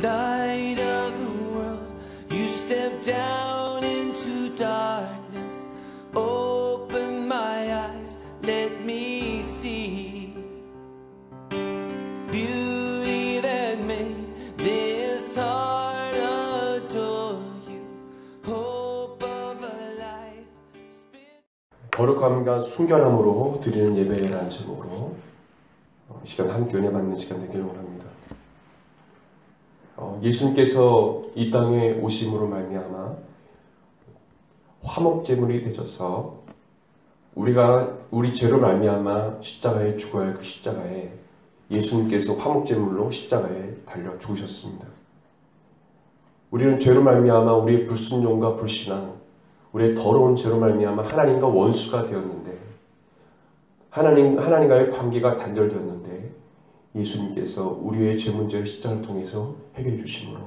Light of the world, you step down into darkness. Open my eyes, let me see beauty that made this heart adore you. Hope of a life. 거룩함과 순결함으로 드리는 예배라는 제목으로 이 시간 함께 은혜 받는 시간 되기를 원합니다. 예수님께서 이 땅에 오심으로 말미암아 화목제물이 되셔서 우리 죄로 말미암아 십자가에 죽어야 할 그 십자가에 예수님께서 화목제물로 십자가에 달려 죽으셨습니다. 우리는 죄로 말미암아 우리의 불순종과 불신앙, 우리의 더러운 죄로 말미암아 하나님과 원수가 되었는데 하나님과의 관계가 단절되었는데 예수님께서 우리의 죄 문제를 십자가를 통해서 해결해 주심으로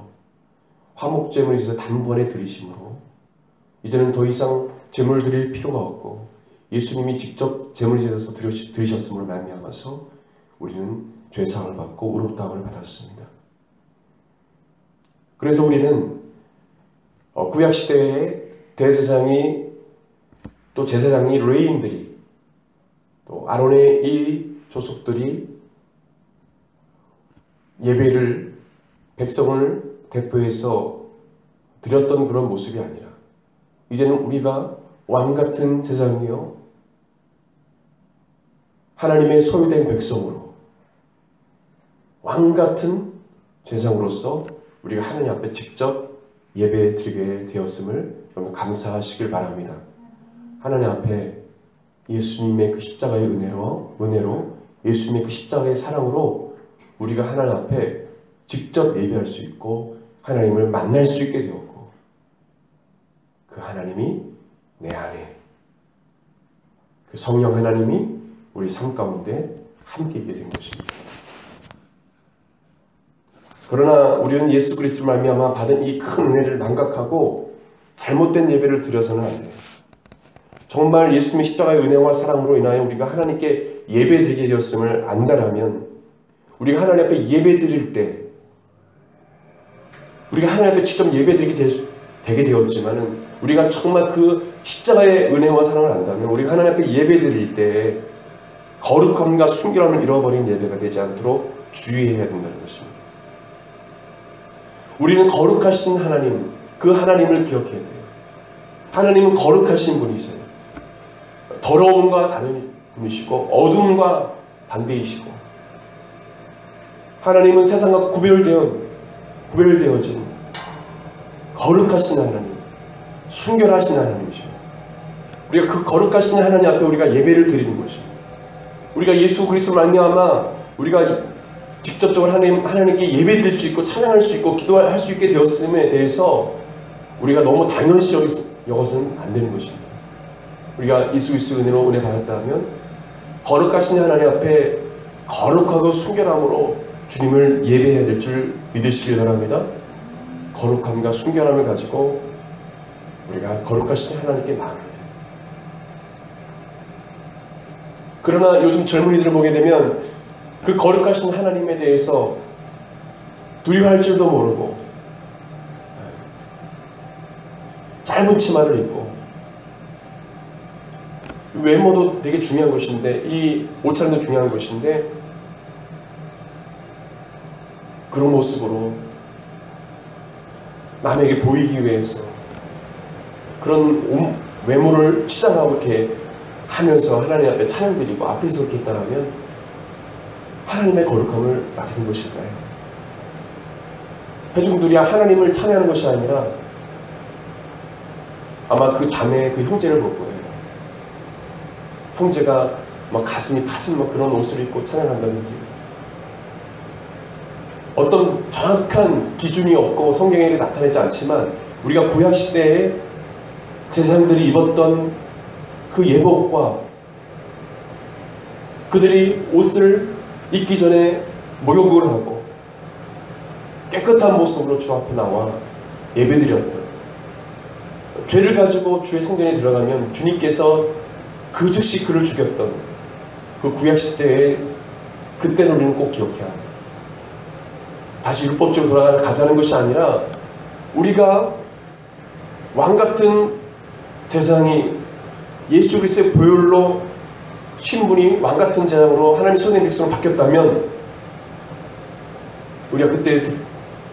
화목제물을 주셔서 단번에 드리심으로 이제는 더 이상 제물을 드릴 필요가 없고 예수님이 직접 제물을 주셔서 드리셨음으로 말미암아서 우리는 죄사함을 받고 의롭다함을 받았습니다. 그래서 우리는 구약시대에 대제사장이 또 제사장이 레위인들이 또 아론의 이 조속들이 예배를 백성을 대표해서 드렸던 그런 모습이 아니라 이제는 우리가 왕같은 제사장이요 하나님의 소유된 백성으로 왕같은 제사장으로서 우리가 하나님 앞에 직접 예배 드리게 되었음을 여러분 감사하시길 바랍니다. 하나님 앞에 예수님의 그 십자가의 은혜로 예수님의 그 십자가의 사랑으로 우리가 하나님 앞에 직접 예배할 수 있고 하나님을 만날 수 있게 되었고 그 하나님이 내 안에 그 성령 하나님이 우리 삶 가운데 함께 있게 된 것입니다. 그러나 우리는 예수 그리스도를 말미암아 받은 이 큰 은혜를 망각하고 잘못된 예배를 드려서는 안 돼요. 정말 예수님의 십자가의 은혜와 사랑으로 인하여 우리가 하나님께 예배드리게 되었음을 안다라면 우리가 하나님 앞에 예배드릴 때 우리가 하나님 앞에 직접 예배드리게 되게 되었지만은 우리가 정말 그 십자가의 은혜와 사랑을 안다면 우리가 하나님 앞에 예배드릴 때 거룩함과 순결함을 잃어버린 예배가 되지 않도록 주의해야 된다는 것입니다. 우리는 거룩하신 하나님, 그 하나님을 기억해야 돼요. 하나님은 거룩하신 분이세요. 더러움과 다른 분이시고 어둠과 반대이시고 하나님은 세상과 구별되어진 거룩하신 하나님, 순결하신 하나님이시오. 우리가 그 거룩하신 하나님 앞에 우리가 예배를 드리는 것입니다. 우리가 예수 그리스도로 말미암아 우리가 직접적으로 하나님께 예배드릴 수 있고 찬양할 수 있고 기도할 수 있게 되었음에 대해서 우리가 너무 당연시 여겨서는 안 되는 것입니다. 우리가 예수 그리스도의 은혜로 은혜 받았다면 거룩하신 하나님 앞에 거룩하고 순결함으로 주님을 예배해야 될 줄 믿으시길 바랍니다. 거룩함과 순결함을 가지고 우리가 거룩하신 하나님께 나아가야 돼요. 그러나 요즘 젊은이들을 보게 되면 그 거룩하신 하나님에 대해서 두려워할 줄도 모르고 짧은 치마를 입고 외모도 되게 중요한 것인데 이 옷차림도 중요한 것인데 그런 모습으로 남에게 보이기 위해서 그런 외모를 치장하고 이렇게 하면서 하나님 앞에 찬양드리고 앞에서 그렇게 했다면 하나님의 거룩함을 나타낸 것일까요? 회중들이 하나님을 찬양하는 것이 아니라 아마 그 자매, 그 형제를 볼 거예요. 형제가 막 가슴이 파진 그런 옷을 입고 찬양한다든지 어떤 정확한 기준이 없고 성경에 나타내지 않지만 우리가 구약시대에 제사장들이 입었던 그 예복과 그들이 옷을 입기 전에 목욕을 하고 깨끗한 모습으로 주 앞에 나와 예배드렸던 죄를 가지고 주의 성전에 들어가면 주님께서 그 즉시 그를 죽였던 그 구약시대에 그때는 우리는 꼭 기억해야 합니다. 다시 율법적으로 돌아가자는 것이 아니라 우리가 왕같은 제사장이 예수 그리스도의 보혈로 신분이 왕같은 제사장으로 하나님의 손의 백성으로 바뀌었다면 우리가 그때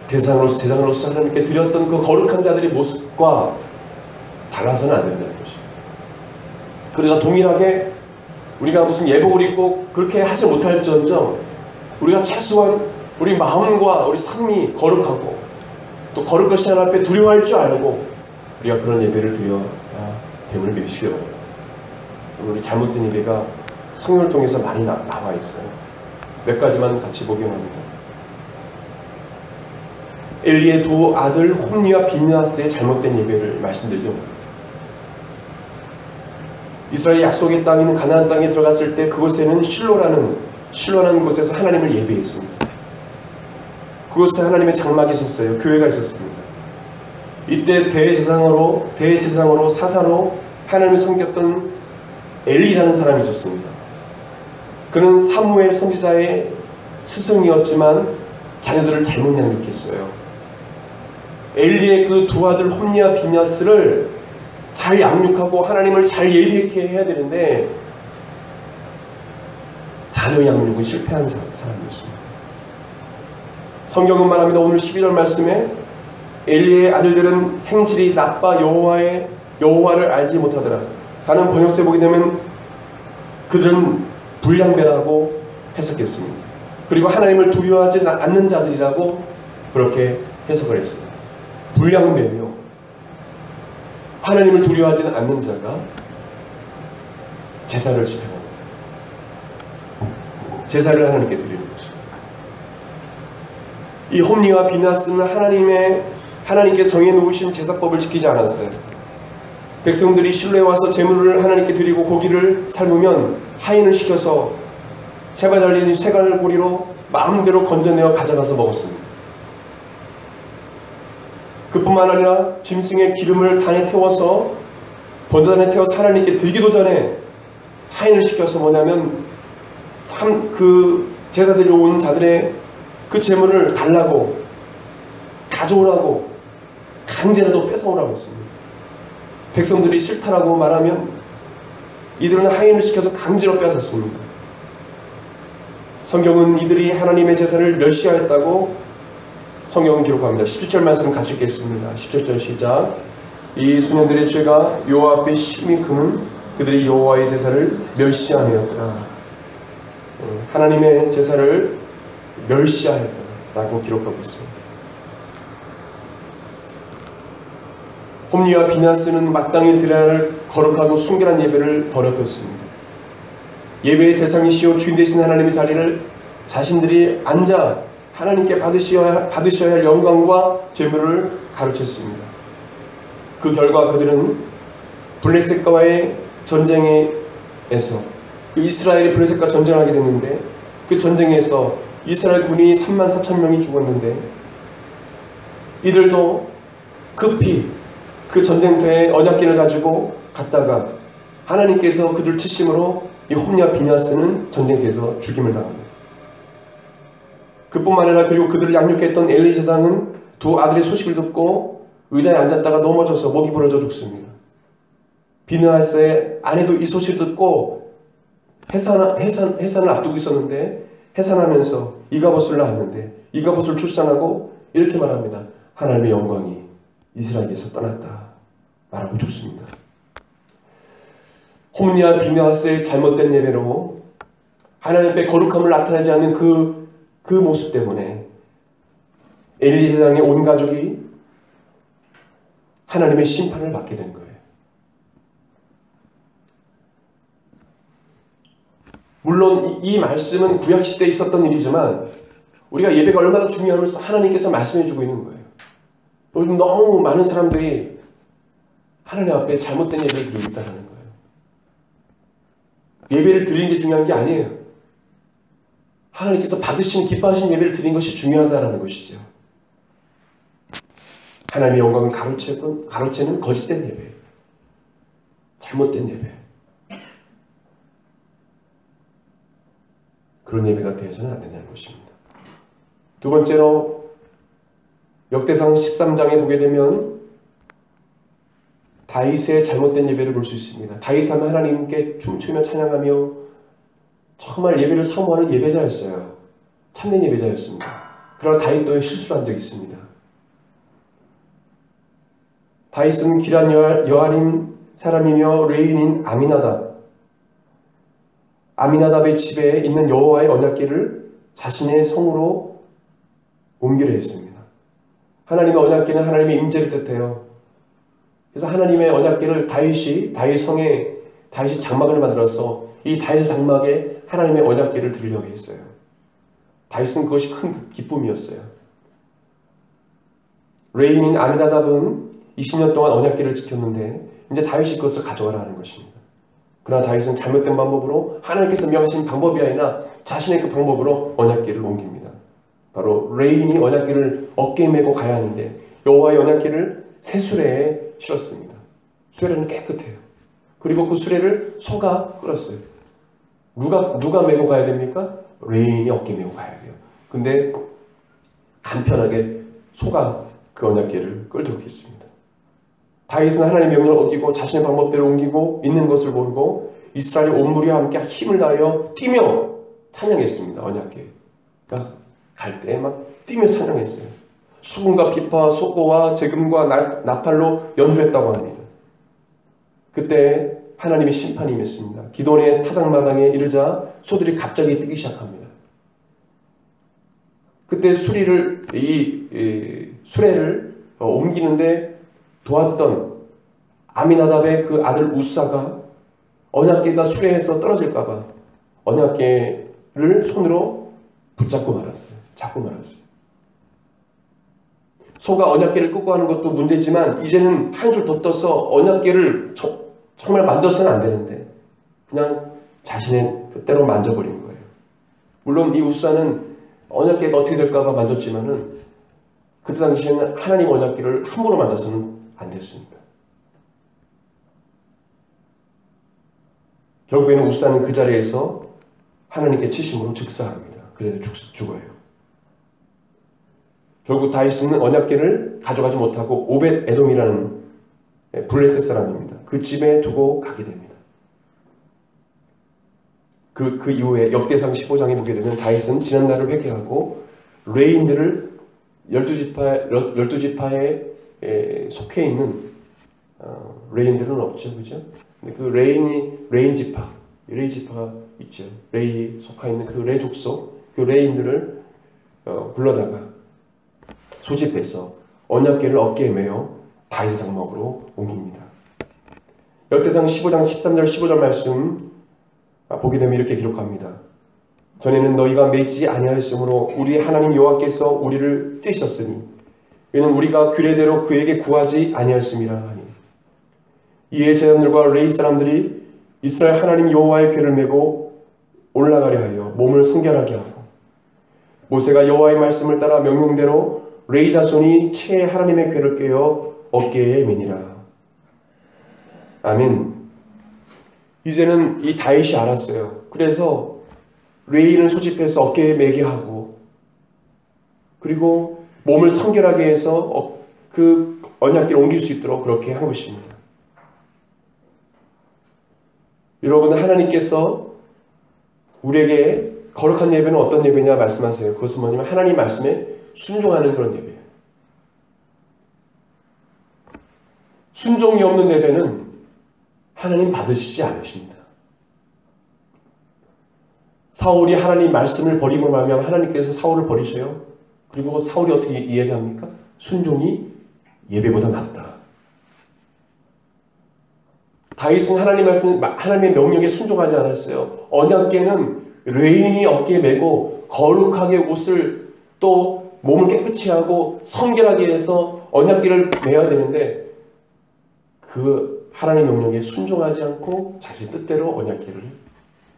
대상으로서 제사장으로서 하나님께 드렸던 그 거룩한 자들의 모습과 달라서는 안 된다는 것입니다. 그러나 동일하게 우리가 무슨 예복을 입고 그렇게 하지 못할지언정 우리가 최소한 우리 마음과 우리 삶이 거룩하고 또 거룩하신 하나님 앞에 두려워할 줄 알고 우리가 그런 예배를 드려야 됨을 믿으시기 바랍니다. 우리 잘못된 예배가 성경을 통해서 많이 나와 있어요. 몇 가지만 같이 복용합니다. 엘리의 두 아들 홈니와 비느하스의 잘못된 예배를 말씀드리죠. 이스라엘 약속의 땅 있는 가나안 땅에 들어갔을 때 그곳에는 실로라는 곳에서 하나님을 예배했습니다. 그곳에 하나님의 장막이 있었어요. 교회가 있었습니다. 이때 대제사장으로 사사로 하나님을 섬겼던 엘리라는 사람이 있었습니다. 그는 사무엘 선지자의 스승이었지만 자녀들을 잘못 양육했어요. 엘리의 그 두 아들 홈니와 비느하스를 잘 양육하고 하나님을 잘 예비하게 해야 되는데 자녀 양육은 실패한 사람이었습니다. 성경은 말합니다. 오늘 12절 말씀에 엘리의 아들들은 행실이 나빠 여호와를 알지 못하더라. 다른 번역서에 보게 되면 그들은 불량배라고 해석했습니다. 그리고 하나님을 두려워하지 않는 자들이라고 그렇게 해석을 했습니다. 불량배며 하나님을 두려워하지 않는 자가 제사를 집행합니다. 제사를 하나님께 드리는 것입니다. 이 홈니와 비느하스는 하나님께서 정해놓으신 제사법을 지키지 않았어요. 백성들이 실로에 와서 제물을 하나님께 드리고 고기를 삶으면 하인을 시켜서 새가 달린 쇠갈 고리로 마음대로 건져내어 가져가서 먹었습니다. 그뿐만 아니라 짐승의 기름을 단에 태워서 번제단에 태워서 하나님께 드리기도 전에 하인을 시켜서 뭐냐면 그 제사드리러 온 자들의 그 제물을 달라고 가져오라고 강제라도 뺏어오라고 했습니다. 백성들이 싫다라고 말하면 이들은 하인을 시켜서 강제로 빼앗았습니다. 성경은 이들이 하나님의 제사를 멸시하였다고 성경은 기록합니다. 17절 말씀 같이 읽겠습니다. 17절 시작. 이 소년들의 죄가 여호와 앞에 심히 크면 그들이 여호와의 제사를 멸시하였더라. 하나님의 제사를 멸시하였다라고 기록하고 있습니다. 홈니와 비느하스는 마땅히 드려야 할 거룩하고 순결한 예배를 더럽혔습니다. 예배의 대상이시오 주인 되신 하나님의 자리를 자신들이 앉아 하나님께 받으셔야 할 영광과 제물을 가르쳤습니다. 그 결과 그들은 블레셋과의 전쟁에서 그 이스라엘이 블레셋과 전쟁을 하게 됐는데 그 전쟁에서 이스라엘 군이 34,000명이 죽었는데 이들도 급히 그 전쟁터에 언약궤를 가지고 갔다가 하나님께서 그들 치심으로 이 홈니와 비느하스는 전쟁터에서 죽임을 당합니다. 그뿐만 아니라 그리고 그들을 양육했던 엘리 제사장은 두 아들의 소식을 듣고 의자에 앉았다가 넘어져서 목이 부러져 죽습니다. 비느하스의 아내도 이 소식을 듣고 해산을 앞두고 있었는데 해산하면서 이가봇을 낳았는데 이가봇을 출산하고 이렇게 말합니다. 하나님의 영광이 이스라엘에서 떠났다 말하고 죽습니다. 홈니와 비느하스의 잘못된 예배로 하나님 앞에 거룩함을 나타내지 않는 그 모습 때문에 엘리 제사장의 온 가족이 하나님의 심판을 받게 된 거예요. 물론 이 말씀은 구약시대에 있었던 일이지만 우리가 예배가 얼마나 중요함을 하나님께서 말씀해 주고 있는 거예요. 요즘 너무 많은 사람들이 하나님 앞에 잘못된 예배를 드리고 있다는 거예요. 예배를 드리는 게 중요한 게 아니에요. 하나님께서 받으신 기뻐하신 예배를 드리는 것이 중요하다는 것이죠. 하나님의 영광을 가로채는 거짓된 예배, 잘못된 예배, 그런 예배가 되어서는 안 된다는 것입니다. 두 번째로 역대상 13장에 보게 되면 다윗의 잘못된 예배를 볼 수 있습니다. 다윗하면 하나님께 춤추며 찬양하며 정말 예배를 사모하는 예배자였어요. 참된 예배자였습니다. 그러나 다윗도 실수를 한 적이 있습니다. 다윗은 기란 여아림 사람이며 레인인 아미나답의 집에 있는 여호와의 언약궤를 자신의 성으로 옮기려 했습니다. 하나님의 언약궤는 하나님의 임재를 뜻해요. 그래서 하나님의 언약궤를 다윗이 장막을 만들어서 이 다윗의 장막에 하나님의 언약궤를 드리려고 했어요. 다윗은 그것이 큰 기쁨이었어요. 레인인 아미나답은 20년 동안 언약궤를 지켰는데 이제 다윗이 그것을 가져가라 하는 것입니다. 그러나 다윗은 잘못된 방법으로 하나님께서 명하신 방법이 아니라 자신의 그 방법으로 언약궤를 옮깁니다. 바로 레인이 언약궤를 어깨에 메고 가야 하는데 여호와의 언약궤를 새 수레에 실었습니다. 수레는 깨끗해요. 그리고 그 수레를 소가 끌었어요. 누가 메고 가야 됩니까? 레인이 어깨에 메고 가야 돼요. 근데 간편하게 소가 그 언약궤를 끌도록 했습니다. 다윗은 하나님의 명령을 어기고 자신의 방법대로 옮기고 있는 것을 모르고 이스라엘 온 무리와 함께 힘을 다하여 뛰며 찬양했습니다. 언약궤가 갈 때 막 뛰며 찬양했어요. 수금과 비파와 소고와 재금과 나팔로 연주했다고 합니다. 그때 하나님의 심판이 임했습니다. 기돈의 타작마당에 이르자 소들이 갑자기 뛰기 시작합니다. 그때 수레를 옮기는데 도왔던 아미나답의 그 아들 우사가 언약궤가 수레에서 떨어질까봐 언약궤를 손으로 붙잡고 말았어요. 잡고 말았어요. 소가 언약궤를 끄고 하는 것도 문제지만 이제는 한 줄 더 떠서 언약궤를 정말 만져서는 안 되는데 그냥 자신의 뜻대로 만져버린 거예요. 물론 이 우사는 언약궤가 어떻게 될까봐 만졌지만은 그때 당시에는 하나님 언약궤를 함부로 만져서는 안 됐습니다. 결국에는 우사는 그 자리에서 하나님께 치심으로 즉사합니다. 그래서 죽어요. 결국 다윗은 언약궤를 가져가지 못하고 오벳 에돔이라는 블레셋 사람입니다. 그 집에 두고 가게 됩니다. 그 이후에 역대상 15장에 보게 되면 다윗은 지난날을 회개하고 레인들을 12지파에 속해 있는 레인들은 없죠, 그죠? 근데 그 레인 지파가 있죠. 레이 속해 있는 그 레 족속, 그 레인들을 불러다가 소집해서 언약궤를 어깨에 메어 다윗의 장막으로 옮깁니다. 역대상 15장 13절 15절 말씀 보게 되면 이렇게 기록합니다. 전에는 너희가 매지 아니하였으므로 우리 하나님 여호와께서 우리를 떼셨으니 이는 우리가 규례대로 그에게 구하지 아니하였음이라 하니 이에 제자들과 레위 사람들이 이스라엘 하나님 여호와의 궤를 메고 올라가려 하여 몸을 성결하게 하고 모세가 여호와의 말씀을 따라 명령대로 레위 자손이 채 하나님의 궤를 꿰어 어깨에 매니라. 아멘. 이제는 이 다윗이 알았어요. 그래서 레위를 소집해서 어깨에 매게 하고 그리고 몸을 성결하게 해서 그 언약궤를 옮길 수 있도록 그렇게 한 것입니다. 여러분, 하나님께서 우리에게 거룩한 예배는 어떤 예배냐 말씀하세요. 그것은 뭐냐면 하나님 말씀에 순종하는 그런 예배예요. 순종이 없는 예배는 하나님 받으시지 않으십니다. 사울이 하나님 말씀을 버림으로 말미암아 하나님께서 사울을 버리셔요. 그리고 사울이 어떻게 이야기합니까? 순종이 예배보다 낫다. 다윗은 하나님의 명령에 순종하지 않았어요. 언약궤는 레인이 어깨에 메고 거룩하게 옷을 또 몸을 깨끗이 하고 성결하게 해서 언약궤를 메야 되는데 그 하나님의 명령에 순종하지 않고 자신 뜻대로 언약궤를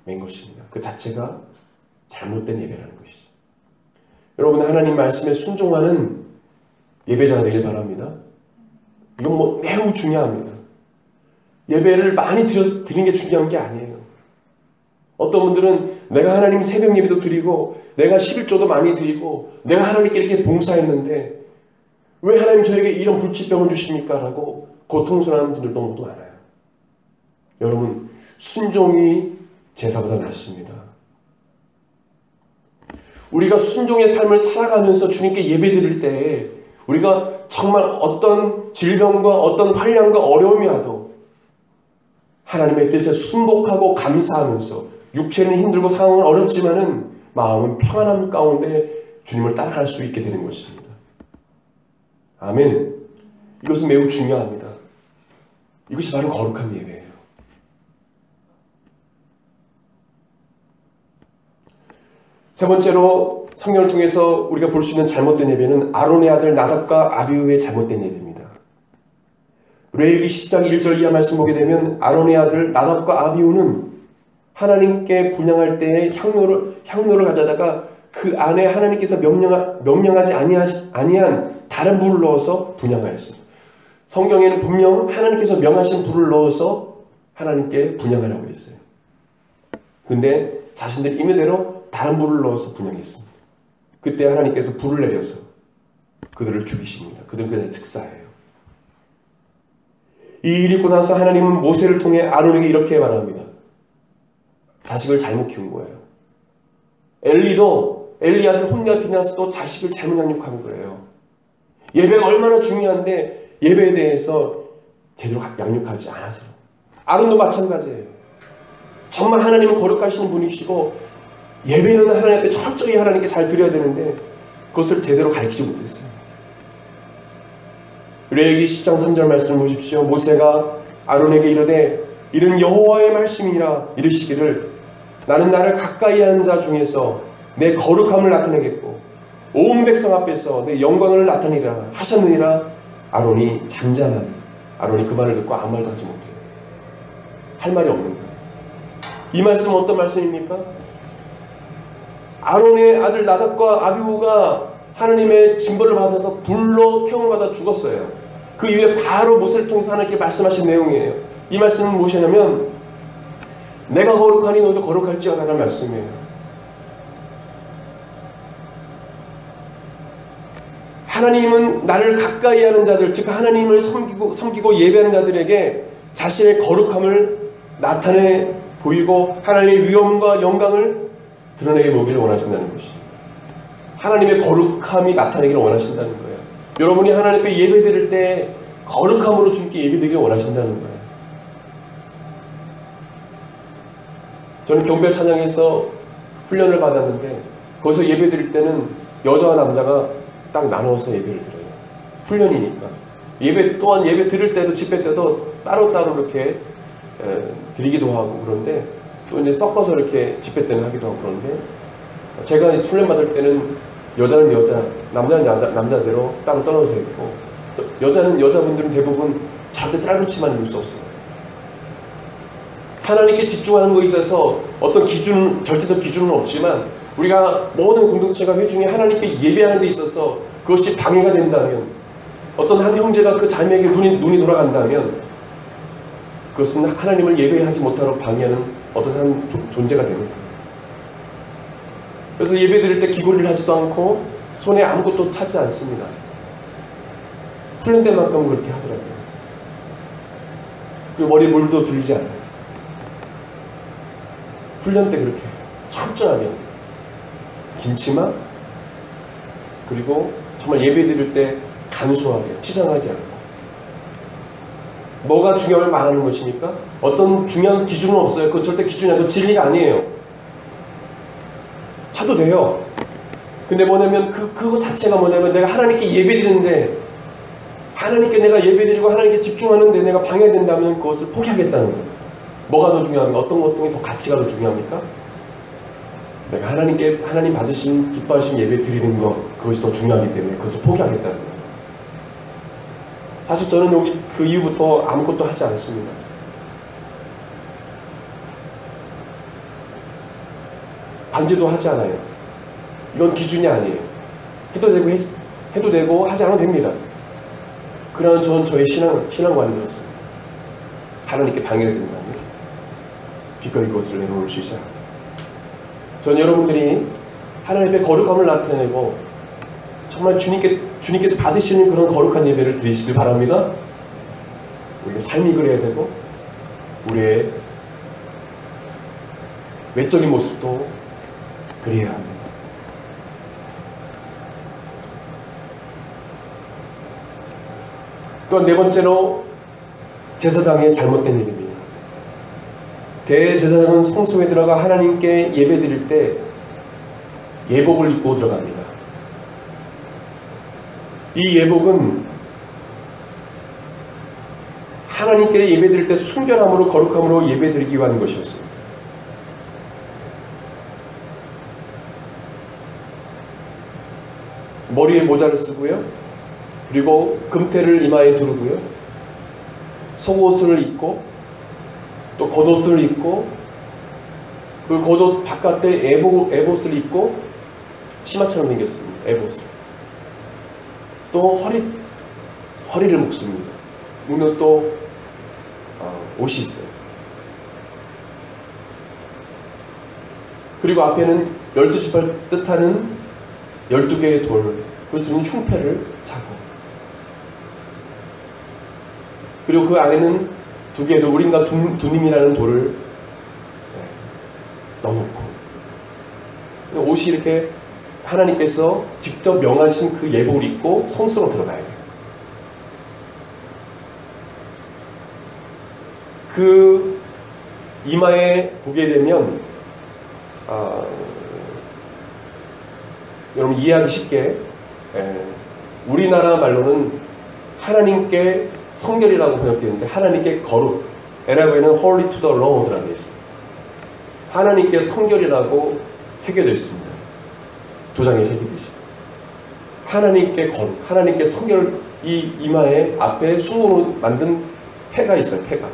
맨 것입니다. 그 자체가 잘못된 예배라는 것이죠. 여러분, 하나님 말씀에 순종하는 예배자가 되길 바랍니다. 이건 매우 중요합니다. 예배를 많이 드리는 게 중요한 게 아니에요. 어떤 분들은 내가 하나님 새벽 예배도 드리고 내가 11조도 많이 드리고 내가 하나님께 이렇게 봉사했는데 왜 하나님 저에게 이런 불치병을 주십니까? 라고 고통스러운 분들도 너무 많아요. 여러분, 순종이 제사보다 낫습니다. 우리가 순종의 삶을 살아가면서 주님께 예배드릴 때에 우리가 정말 어떤 질병과 어떤 환난과 어려움이 와도 하나님의 뜻에 순복하고 감사하면서 육체는 힘들고 상황은 어렵지만은 마음은 평안함 가운데 주님을 따라갈 수 있게 되는 것입니다. 아멘. 이것은 매우 중요합니다. 이것이 바로 거룩한 예배예요. 세 번째로 성경을 통해서 우리가 볼 수 있는 잘못된 예배는 아론의 아들 나답과 아비후의 잘못된 예배입니다. 레위기 10장 1절 이하 말씀 보게 되면 아론의 아들 나답과 아비후는 하나님께 분향할 때에 향로를 가져다가 그 안에 하나님께서 명령하지 아니한 다른 불을 넣어서 분향하였습니다. 성경에는 분명 하나님께서 명하신 불을 넣어서 하나님께 분향하라고 했어요. 근데 자신들 임의대로 다른 불을 넣어서 분향했습니다. 그때 하나님께서 불을 내려서 그들을 죽이십니다. 그들은 그냥 즉사해요. 이 일이 있고 나서 하나님은 모세를 통해 아론에게 이렇게 말합니다. 자식을 잘못 키운 거예요. 엘리 아들 홈리와 비나스도 자식을 잘못 양육한 거예요. 예배가 얼마나 중요한데 예배에 대해서 제대로 양육하지 않아서. 아론도 마찬가지예요. 정말 하나님은 거룩하시는 분이시고 예배는 하나님 앞에 철저히 하나님께 잘 드려야 되는데 그것을 제대로 가르치지 못했어요. 레위기 10장 3절 말씀 보십시오. 모세가 아론에게 이르되 이는 여호와의 말씀이라 이르시기를 나는 나를 가까이 하는 자 중에서 내 거룩함을 나타내겠고 온 백성 앞에서 내 영광을 나타내리라 하셨느니라. 아론이 잠잠하니 아론이 그 말을 듣고 아무 말도 하지 못해요. 할 말이 없는 거예요. 이 말씀은 어떤 말씀입니까? 아론의 아들 나답과 아비후가 하나님의 징벌을 받아서 불로 태움을 받아 죽었어요. 그 이후에 바로 모세를 통해서 하나님께 말씀하신 내용이에요. 이 말씀은 무엇이냐면 내가 거룩하니 너희도 거룩할지어다라는 말씀이에요. 하나님은 나를 가까이 하는 자들, 즉 하나님을 섬기고 예배하는 자들에게 자신의 거룩함을 나타내 보이고 하나님의 위엄과 영광을 드러내게 보기를 원하신다는 것입니다. 하나님의 거룩함이 나타내기를 원하신다는 거예요. 여러분이 하나님 앞에 예배 드릴 때 거룩함으로 주님께 예배 드리기를 원하신다는 거예요. 저는 경배 찬양에서 훈련을 받았는데 거기서 예배 드릴 때는 여자와 남자가 딱 나누어서 예배를 드려요. 훈련이니까. 예배 또한 예배 드릴 때도 집회 때도 따로따로 이렇게 드리기도 하고 그런데 또 이제 섞어서 이렇게 집회 때는 하기도 하고 그런데 제가 훈련 받을 때는 여자는 여자, 남자는 남자대로 따로 떨어져 있고 또 여자분들은 대부분 절대 짧은 치마는 입을 수 없어요. 하나님께 집중하는 것에 있어서 어떤 절대적 기준은 없지만 우리가 모든 공동체가 회중에 하나님께 예배하는 데 있어서 그것이 방해가 된다면 어떤 한 형제가 그 자매에게 눈이 돌아간다면 그것은 하나님을 예배하지 못하러 방해하는 어떤 한 존재가 되는 거예요. 그래서 예배 드릴 때 기고리를 하지도 않고 손에 아무것도 차지 않습니다. 훈련 때만큼 그렇게 하더라고요. 그 머리에 물도 들리지 않아요. 훈련 때 그렇게 해요. 철저하게 긴치마 그리고 정말 예배 드릴 때 간소하게 치장하지 않고 뭐가 중요함을 말하는 것입니까? 어떤 중요한 기준은 없어요. 그건 절대 기준이 아니고 진리가 아니에요. 차도 돼요. 근데 뭐냐면 그거 자체가 뭐냐면 내가 하나님께 예배드리는데 하나님께 내가 예배드리고 하나님께 집중하는데 내가 방해된다면 그것을 포기하겠다는 거예요. 뭐가 더 중요합니까? 어떤 것 중에 더 가치가 더 중요합니까? 내가 하나님 받으신 기뻐하신 예배 드리는 것 그것이 더 중요하기 때문에 그것을 포기하겠다는 거예요. 사실 저는 여기 그 이후부터 아무것도 하지 않습니다. 반지도 하지 않아요. 이건 기준이 아니에요. 해도 되고 하지 않아도 됩니다. 그러나 저는 저의 신앙관이 되었습니다. 하나님께 방해가 된다면 기꺼이 그것을 내놓을 수 있어야 합니다. 전 여러분들이 하나님의 거룩함을 나타내고 정말 주님께서 받으시는 그런 거룩한 예배를 드리시길 바랍니다. 우리가 삶이 그래야 되고 우리의 외적인 모습도 그래야 합니다. 또한 네 번째로 제사장의 잘못된 일입니다. 대제사장은 성소에 들어가 하나님께 예배드릴 때 예복을 입고 들어갑니다. 이 예복은 하나님께 예배드릴 때 순결함으로 거룩함으로 예배드리기 위한 것이었습니다. 머리에 모자를 쓰고요. 그리고 금태를 이마에 두르고요. 속옷을 입고 또 겉옷을 입고 그 겉옷 바깥에 에봇을 입고 치마처럼 생겼습니다. 에봇을. 또 허리를 묶습니다. 묶는 또 옷이 있어요. 그리고 앞에는 12지파를 뜻하는 12개의 돌, 그래서 흉패를 차고, 그리고 그 안에는 2개의 우림과 두님이라는 돌을 넣어놓고, 옷이 이렇게 하나님께서 직접 명하신 그 예복을 입고 성소로 들어가야 돼요. 그 이마에 보게 되면 여러분 이해하기 쉽게 우리나라 말로는 하나님께 성결이라고 번역되어 있는데 하나님께 거룩, NIV에는 Holy to the Lord라고 되어 있어요. 하나님께 성결이라고 새겨져 있습니다. 도장에 새기듯이 하나님께 거룩, 하나님께 성결, 이 이마에 앞에 수으로 만든 패가 있어요. 패가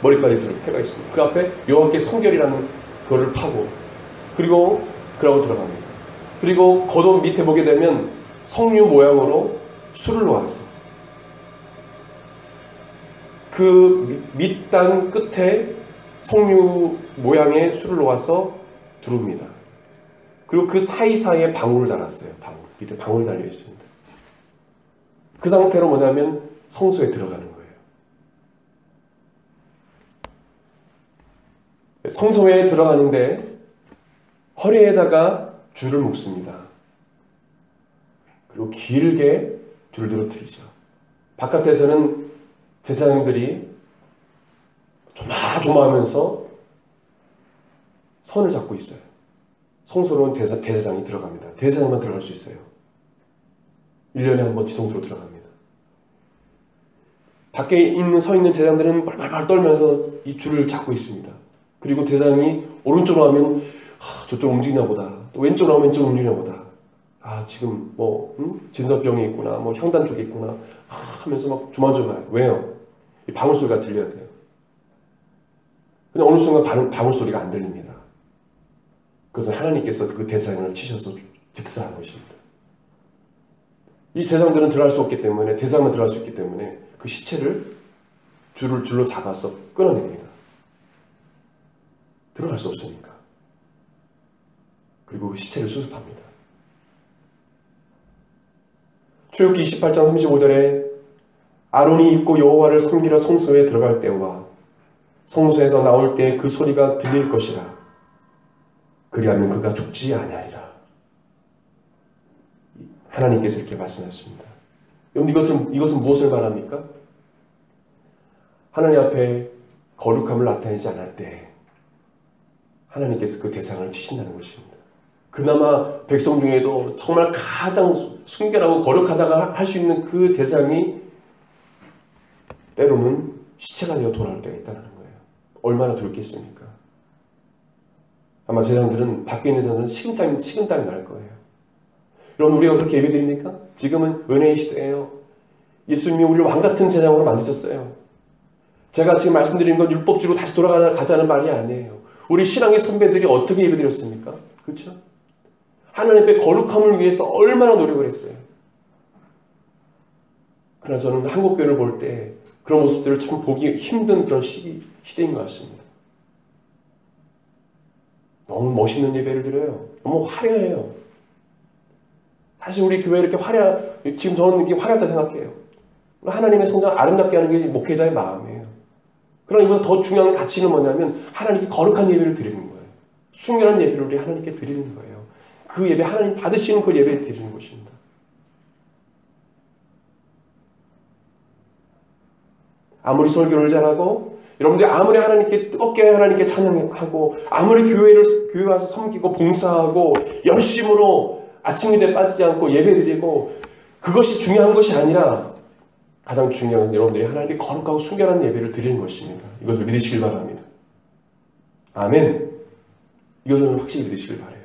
머리까지 두른 패가 있습니다. 그 앞에 여호와께 성결이라는 그거를 파고 그리고 그러고 들어갑니다. 그리고 겉옷 밑에 보게 되면 석류 모양으로 술을 놓았어요. 그 밑단 끝에 석류 모양의 술을 놓아서 두릅니다. 그리고 그 사이사이에 방울을 달았어요. 방울. 밑에 방울이 달려 있습니다. 그 상태로 뭐냐면 성소에 들어가는 거예요. 성소에 들어가는데 허리에다가 줄을 묶습니다. 그리고 길게 줄을 늘어뜨리죠. 바깥에서는 제사장들이 조마조마하면서 선을 잡고 있어요. 성소로는 대제사장이 들어갑니다. 대제사장만 들어갈 수 있어요. 1년에 한 번 지성소로 들어갑니다. 밖에 서 있는 제사장들은 발발발 떨면서 이 줄을 잡고 있습니다. 그리고 대제사장이 오른쪽으로 하면 저쪽 움직이나 보다. 또 왼쪽으로 하면 왼쪽 움직이나 보다. 지금 진설병이 있구나, 향단 쪽에 있구나 하면서 막 조마조마해요. 왜요? 이 방울 소리가 들려야 돼요. 근데 어느 순간 방울 소리가 안 들립니다. 그래서 하나님께서 그 대제사장을 치셔서 즉사한 것입니다. 이 제사장들은 들어갈 수 없기 때문에, 대제사장만 들어갈 수 있기 때문에 그 시체를 줄로 잡아서 끊어냅니다. 들어갈 수 없으니까. 그리고 그 시체를 수습합니다. 출애굽기 28장 35절에 아론이 입고 여호와를 섬기러 성소에 들어갈 때와 성소에서 나올 때 그 소리가 들릴 것이라. 그리하면 그가 죽지 아니하리라. 하나님께서 이렇게 말씀하셨습니다. 여러분 이것은 무엇을 말합니까? 하나님 앞에 거룩함을 나타내지 않을 때 하나님께서 그 대상을 치신다는 것입니다. 그나마 백성 중에도 정말 가장 순결하고 거룩하다가 할 수 있는 그 대상이 때로는 시체가 되어 돌아올 때가 있다는 거예요. 얼마나 두렵겠습니까? 아마 제사장들은, 밖에 있는 제사장들은 식은땀이 날 거예요. 여러분, 우리가 그렇게 예배드립니까? 지금은 은혜의 시대예요. 예수님이 우리를 왕같은 제사장으로 만드셨어요. 제가 지금 말씀드리는 건 율법주로 다시 돌아가자는 말이 아니에요. 우리 신앙의 선배들이 어떻게 예배드렸습니까? 그렇죠? 하나님의 거룩함을 위해서 얼마나 노력을 했어요. 그러나 저는 한국교회를 볼 때 그런 모습들을 참 보기 힘든 그런 시대인 것 같습니다. 너무 멋있는 예배를 드려요. 너무 화려해요. 사실 우리 교회 이렇게 지금 저는 이게 화려하다 생각해요. 하나님의 성장 아름답게 하는 게 목회자의 마음이에요. 그러나 이보다 더 중요한 가치는 뭐냐면 하나님께 거룩한 예배를 드리는 거예요. 순결한 예배를 우리 하나님께 드리는 거예요. 그 예배, 하나님 받으시는 그 예배를 드리는 것입니다. 아무리 설교를 잘하고, 여러분들이 아무리 하나님께 뜨겁게 하나님께 찬양하고, 아무리 교회 와서 섬기고 봉사하고 열심으로 아침기도에 빠지지 않고 예배드리고, 그것이 중요한 것이 아니라 가장 중요한 건 여러분들이 하나님께 거룩하고 순결한 예배를 드리는 것입니다. 이것을 믿으시길 바랍니다. 아멘. 이것을 확실히 믿으시길 바라요.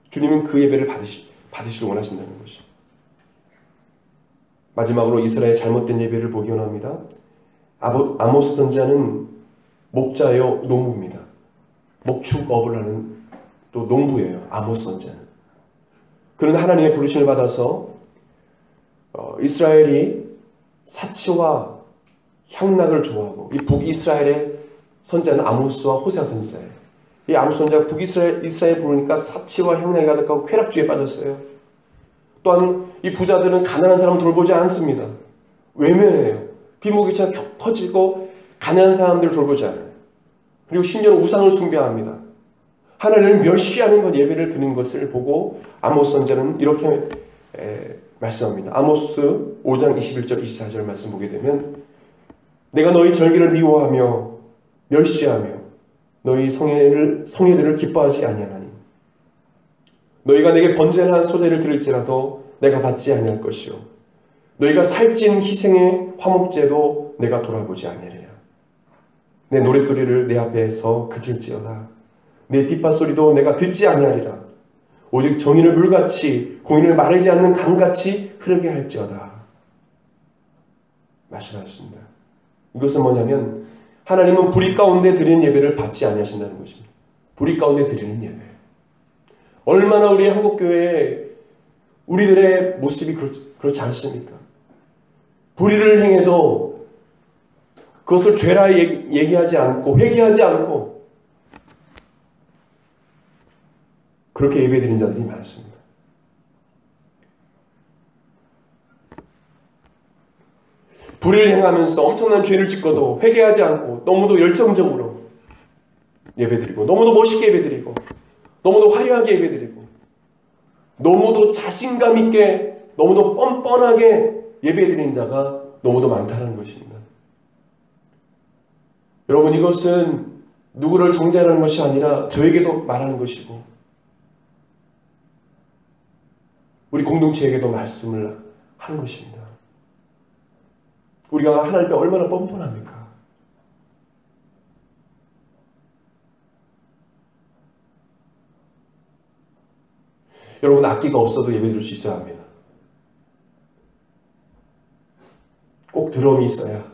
주님은 그 예배를 받으시길 원하신다는 것이죠. 마지막으로 이스라엘의 잘못된 예배를 보기 원합니다. 아모스 선지자는 목자요 농부입니다. 목축업을 하는 또 농부예요. 아모스 선지자는. 그는 하나님의 부르심을 받아서 이스라엘이 사치와 향락을 좋아하고, 이 북이스라엘의 선지자는 아모스와 호세아 선지자예요. 이 아모스 선지자가 북이스라엘 부르니까 사치와 향락이 가득하고 쾌락주의에 빠졌어요. 또한 이 부자들은 가난한 사람 돌보지 않습니다. 외면해요. 빈부격차가 커지고 가난한 사람들을 돌보지 않아요. 그리고 심지어는 우상을 숭배합니다. 하나님을 멸시하는 것, 예배를 드리는 것을 보고 아모스 선지자는 이렇게 말씀합니다. 아모스 5장 21절 24절 말씀 보게 되면, 내가 너희 절기를 미워하며 멸시하며 너희 성회들을 기뻐하지 아니하나니 너희가 내게 번제한 소대를 드릴지라도 내가 받지 아니할 것이요 너희가 살찐 희생의 화목제도 내가 돌아보지 아니하리라. 내 노랫소리를 내 앞에서 그칠지어다. 내 빗발소리도 내가 듣지 아니하리라. 오직 정의를 물같이 공의를 마르지 않는 강같이 흐르게 할지어다. 말씀하셨습니다. 이것은 뭐냐면 하나님은 불의 가운데 드리는 예배를 받지 아니하신다는 것입니다. 불의 가운데 드리는 예배. 얼마나 우리 한국교회에 우리들의 모습이 그렇지 않습니까? 불의를 행해도 그것을 죄라 얘기하지 않고 회개하지 않고 그렇게 예배드리는 자들이 많습니다. 불의를 행하면서 엄청난 죄를 짓고도 회개하지 않고 너무도 열정적으로 예배드리고, 너무도 멋있게 예배드리고, 너무도 화려하게 예배드리고, 너무도 자신감 있게, 너무도 뻔뻔하게 예배드리는 자가 너무도 많다는 것입니다. 여러분, 이것은 누구를 정죄하는 것이 아니라 저에게도 말하는 것이고 우리 공동체에게도 말씀을 하는 것입니다. 우리가 하나님 앞에 얼마나 뻔뻔합니까? 여러분, 악기가 없어도 예배드릴 수 있어야 합니다. 꼭 드럼이 있어야,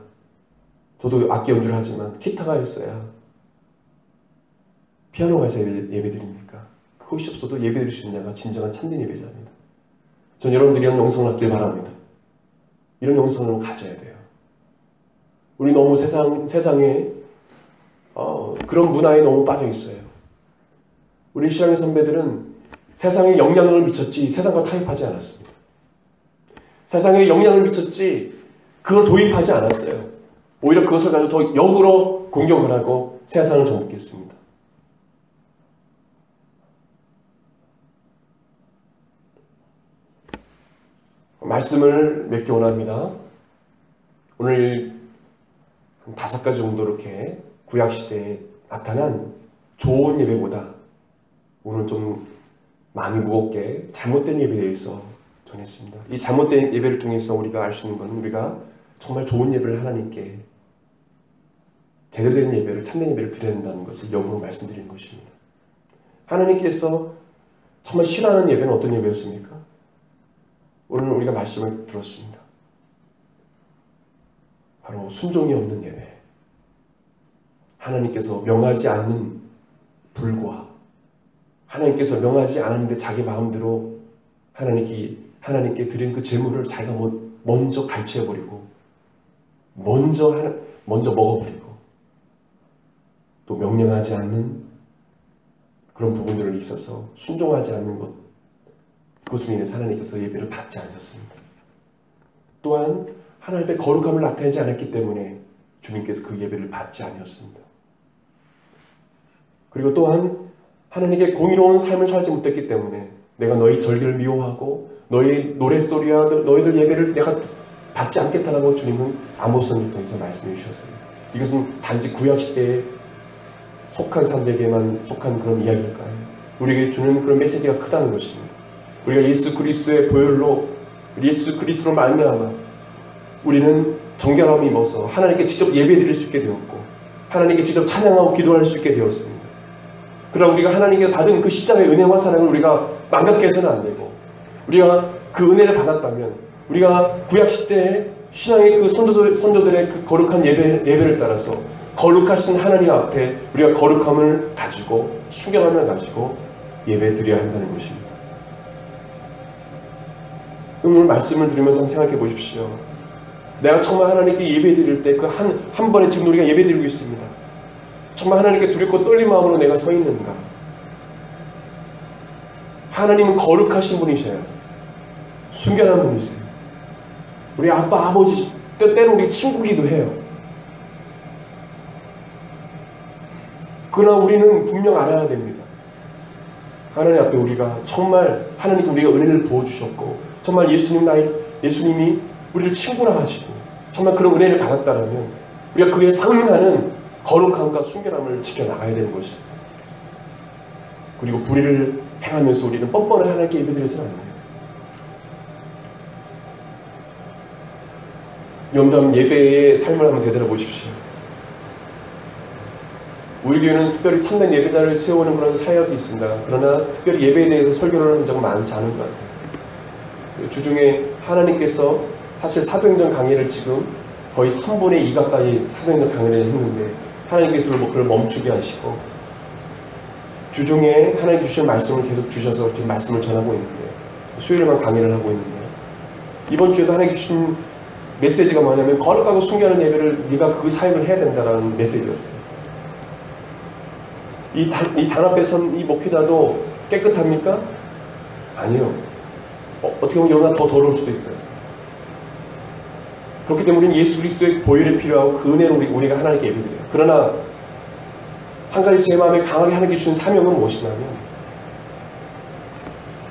저도 악기 연주를 하지만 기타가 있어야, 피아노가 있어야 예배드립니까? 그것이 없어도 예배드릴 수 있는 자가 진정한 참된 예배자입니다. 전 여러분들이 이런 영성을 갖길 바랍니다. 이런 영성을 가져야 돼요. 우리 너무 세상에 그런 문화에 너무 빠져 있어요. 우리 신앙의 선배들은 세상에 영향을 미쳤지 세상과 타협하지 않았습니다. 세상에 영향을 미쳤지 그걸 도입하지 않았어요. 오히려 그것을 가지고 더 역으로 공격을 하고 세상을 정복했습니다. 말씀을 맺기 원합니다. 오늘 한 5가지 정도 이렇게 구약시대에 나타난 좋은 예배보다 오늘 좀 많이 무겁게 잘못된 예배에 대해서 전했습니다. 이 잘못된 예배를 통해서 우리가 알 수 있는 건 우리가 정말 좋은 예배를 하나님께 제대로 된 예배를, 참된 예배를 드려야 한다는 것을 역으로 말씀드리는 것입니다. 하나님께서 정말 싫어하는 예배는 어떤 예배였습니까? 오늘 우리가 말씀을 들었습니다. 바로 순종이 없는 예배. 하나님께서 명하지 않는 불과, 하나님께서 명하지 않았는데 자기 마음대로 하나님께 드린 그 제물을 자기가 먼저 갈취해버리고 먼저 먹어버리고 또 명령하지 않는 그런 부분들을 있어서 순종하지 않는 것, 그것으로 인해서 하나님께서 예배를 받지 않으셨습니다. 또한 하나님의 거룩함을 나타내지 않았기 때문에 주님께서 그 예배를 받지 않으셨습니다. 그리고 또한 하나님께 공의로운 삶을 살지 못했기 때문에 내가 너희 절기를 미워하고 너희 노랫소리와 너희들 예배를 내가 받지 않겠다라고 주님은 아모스를 통해서 말씀해 주셨어요. 이것은 단지 구약시대에 속한 사람들에게만 속한 그런 이야기일까요? 우리에게 주는 그런 메시지가 크다는 것입니다. 우리가 예수 그리스도의 보혈로 예수 그리스도로 말미암아 우리는 정결함이 입어서 하나님께 직접 예배드릴 수 있게 되었고 하나님께 직접 찬양하고 기도할 수 있게 되었습니다. 그러나 우리가 하나님께 받은 그 십자가의 은혜와 사랑을 우리가 망각해 해서는 안 되고 우리가 그 은혜를 받았다면 우리가 구약시대의 신앙의 그 선조들의 그 거룩한 예배를 따라서 거룩하신 하나님 앞에 우리가 거룩함을 가지고 순결함을 가지고 예배 드려야 한다는 것입니다. 오늘 말씀을 들으면서 생각해 보십시오. 내가 정말 하나님께 예배 드릴 때 그 한 번에 지금 우리가 예배 드리고 있습니다. 정말 하나님께 두렵고 떨린 마음으로 내가 서 있는가? 하나님은 거룩하신 분이세요. 순결한 분이세요. 우리 아빠, 아버지, 때때로 우리 친구기도 해요. 그러나 우리는 분명 알아야 됩니다. 하나님 앞에 우리가 정말 하나님께 우리가 은혜를 부어주셨고 정말 예수님이 우리를 친구라 하시고 정말 그런 은혜를 받았다면 우리가 그에 상응하는 거룩함과 순결함을 지켜나가야 되는 것입니다. 그리고 불의를 행하면서 우리는 뻔뻔하게 하나님께 예배드려서는 안 돼요. 여러분 예배의 삶을 한번 되돌아보십시오. 우리 교회는 특별히 참된 예배자를 세우는 그런 사역이 있습니다. 그러나 특별히 예배에 대해서 설교를 한 적은 많지 않은 것 같아요. 주중에 하나님께서 사실 사도행전 강의를 지금 거의 3분의 2 가까이 사도행전 강의를 했는데 하나님께서 그걸 멈추게 하시고 주중에 하나님께 주신 말씀을 계속 주셔서 지금 말씀을 전하고 있는데 수요일에만 강의를 하고 있는데 이번 주에도 하나님께 주신 메시지가 뭐냐면 거룩하고 순결한 예배를 네가 그 사역을 해야 된다는 메시지였어요. 이 단 앞에 선 이 목회자도 깨끗합니까? 아니요. 어떻게 보면 여기가 더 더러울 수도 있어요. 그렇기 때문에 우리는 예수 그리스도의 보혈이 필요하고 그 은혜로 우리가 하나님께 예배드려요. 그러나 한 가지 제 마음에 강하게 하나님께 주신 사명은 무엇이냐면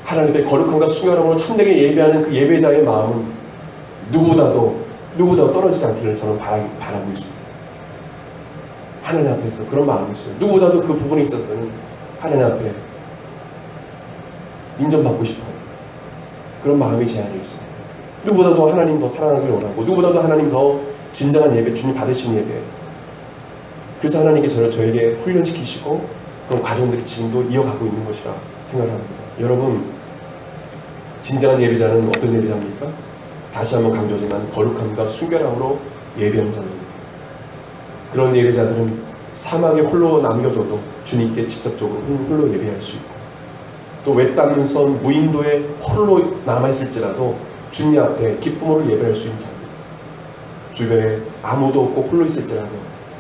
하나님의 거룩함과 순결함으로 참되게 예배하는 그 예배자의 마음은 누구보다도 떨어지지 않기를 저는 바라고 있습니다. 하나님 앞에서 그런 마음이 있어요. 누구보다도 그 부분에 있어서는 하나님 앞에 인정받고 싶어요. 그런 마음이 제 안에 있습니다. 누구보다도 하나님 더 사랑하길 원하고 누구보다도 하나님 더 진정한 예배, 주님 받으신 예배. 그래서 하나님께서 저에게 훈련시키시고 그런 과정들이 지금도 이어가고 있는 것이라 생각합니다. 여러분, 진정한 예배자는 어떤 예배자입니까? 다시 한번 강조하지만 거룩함과 순결함으로 예배하는 자들입니다. 그런 예배자들은 사막에 홀로 남겨둬도 주님께 직접적으로 홀로 예배할 수 있고 또 외딴 선 무인도에 홀로 남아있을지라도 주님 앞에 기쁨으로 예배할 수 있는 자입니다. 주변에 아무도 없고 홀로 있을지라도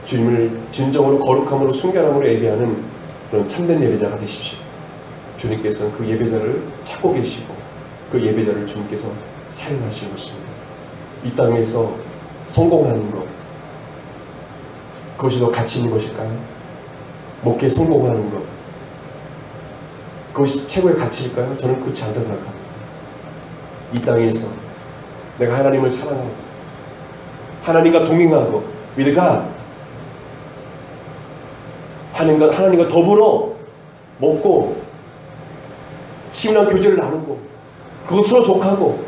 주님을 진정으로 거룩함으로 순결함으로 예배하는 그런 참된 예배자가 되십시오. 주님께서는 그 예배자를 찾고 계시고 그 예배자를 주님께서 사용하시는 것입니다. 이 땅에서 성공하는 것, 그것이 더 가치 있는 것일까요? 목회에 성공하는 것, 그것이 최고의 가치일까요? 저는 그렇지 않다고 생각합니다. 이 땅에서 내가 하나님을 사랑하고 하나님과 동행하고 믿으가 하나님과 더불어 먹고 친밀한 교제를 나누고 그것으로 족하고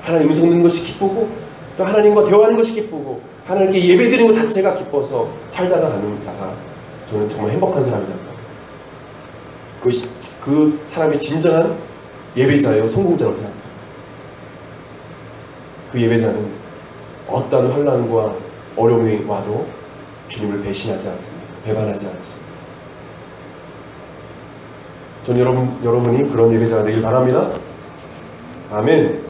하나님 음성 듣는 것이 기쁘고 또 하나님과 대화하는 것이 기쁘고 하나님께 예배드리는 것 자체가 기뻐서 살다가 가는 자가 저는 정말 행복한 사람이라고 생각합니다. 그것이 그 사람의 진정한 예배자요 성공자라고 생각합니다. 그 예배자는 어떠한 환난과 어려움이 와도 주님을 배신하지 않습니다. 배반하지 않습니다. 전 여러분이 그런 예배자가 되길 바랍니다. 아멘.